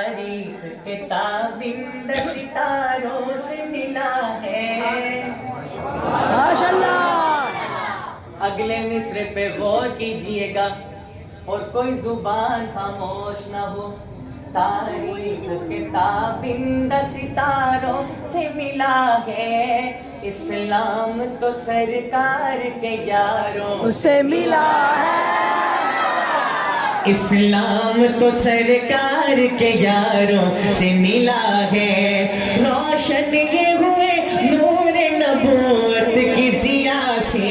تاریخ کے تابند ستاروں سے ملا ہے۔ ماشاءاللہ۔ اگلے مصرے پہ غور کیجئے گا اور کوئی زبان خاموش نہ ہو۔ تاریخ کے تابند ستاروں سے ملا ہے، اسلام تو سرکار کے یاروں سے ملا ہے۔ اسلام تو سرکار کے یاروں سے ملا ہے۔ روشن یہ ہوئے نور نبوت کی ضیاء سے،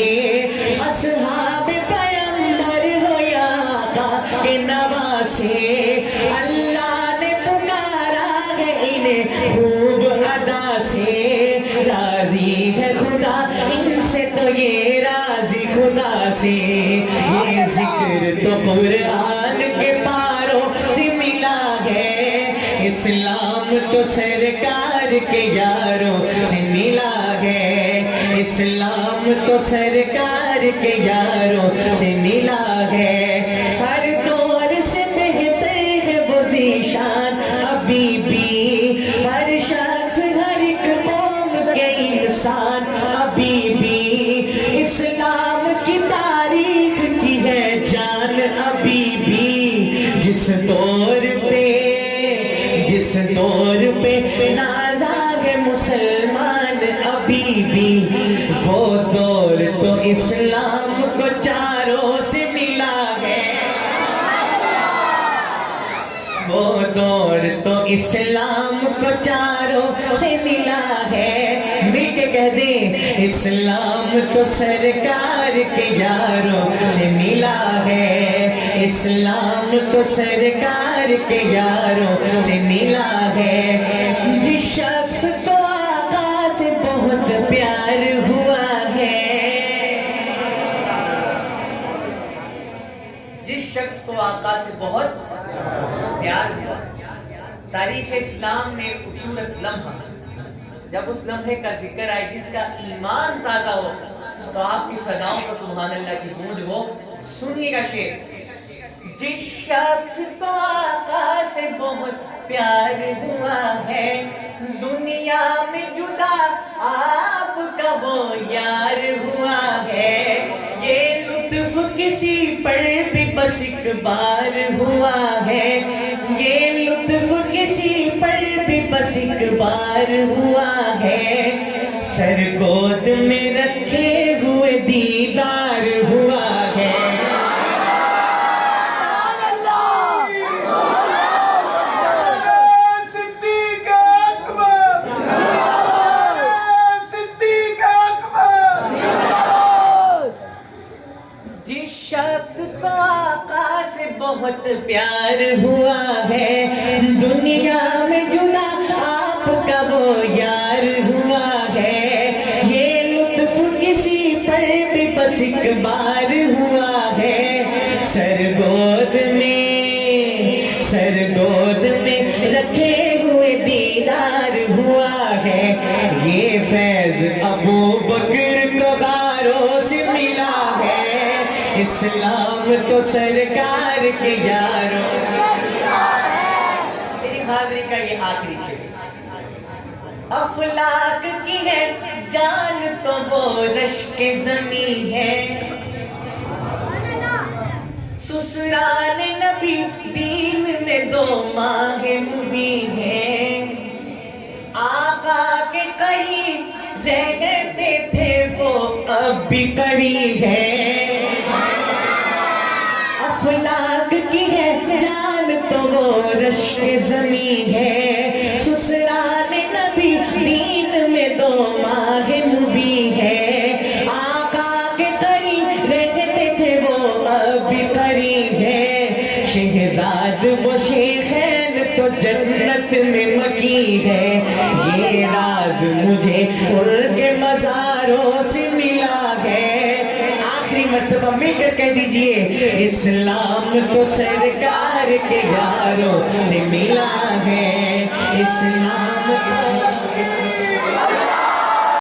اصحاب پیغمبر ہو یا آقا کے نواسے، اللہ نے پکارا ہے انہیں خوب ادا سے۔ راضی ہے خدا ان سے تو یہ راضی خدا سے، یہ ذکر تو قرآن کے پاروں سے ملا ہے۔ اسلام تو سرکار کے یاروں سے ملا ہے، اسلام تو سرکار کے یاروں سے ملا ہے۔ ہر دور سے بہتر ہے وہ ذیشان ابھی بھی، ہر شخص ہر ایک قوم کے انسان ابھی بھی، اسلام کی تاریخ کی ہے جان ابھی بھی۔ جس دور پہ نازا ہے مسلمان ابھی بھی، وہ دور تو اسلام کو چاروں سے ملا ہے۔ وہ دور تو اسلام کو چاروں سے ملا ہے۔ مل کے کہہ دیں اسلام تو سرکار کے یاروں سے ملا ہے، اسلام تو سرکار کے یاروں سے ملا ہے۔ جس شخص کو آقا سے بہت پیار ہوا ہے، جس شخص کو آقا سے بہت پیار ہوا، تاریخ اسلام نے ایک خوبصورت لمحہ، جب اس لمحے کا ذکر آئے جس کا ایمان تازہ ہو تو آپ کی صداؤں پر سبحان اللہ کی گونج ہو۔ سنیے گا شعر۔ جس شخص کو آقا سے بہت پیار ہوا ہے، دنیا میں جدا آپ کا وہ یار ہوا ہے، یہ لطف کسی پر بھی بس ایک بار ہوا ہے، یہ لطف کسی پر بھی بس ایک بار ہوا ہے، سر گود میں رکھے ہوئے دیدار ہوا ہے۔ جس شخص کو آقا سے بہت پیار ہوا ہے، دنیا میں جدا آپ کا وہ یار ہوا ہے، یہ لطف کسی پر بھی بس ایک بار ہوا ہے، سر گود میں رکھے ہوئے دیدار ہوا ہے، یہ فیض ابو بکر کو غاروں سے ملا ہے، اسلام تو سرکار کے یاروں۔ میری حاضری کا یہ آخری شعر۔ افلاک کی ہے جان تو وہ رشک زمیں ہے، سسرال نبی دین میں 2 ماہ مبین ہے، آقا کے قریب رہتے تھے وہ اب بھی قریب ہے، افلاک کی ہے جان تو وہ رشک زمیں ہے، سسرال نبی دین میں 2 ماہ مبین ہے، آقا کے قریب رہتے تھے وہ اب بھی قریب ہے، شہزاد وہ شیخین تو جنت میں مکی ہے، یہ راز مجھے ان کے مزاروں سے ملا ہے۔ آخری مرتبہ مل کر کہہ دیجئے اسلام تو سرکار کے یاروں سے ملا ہے، اسلام تو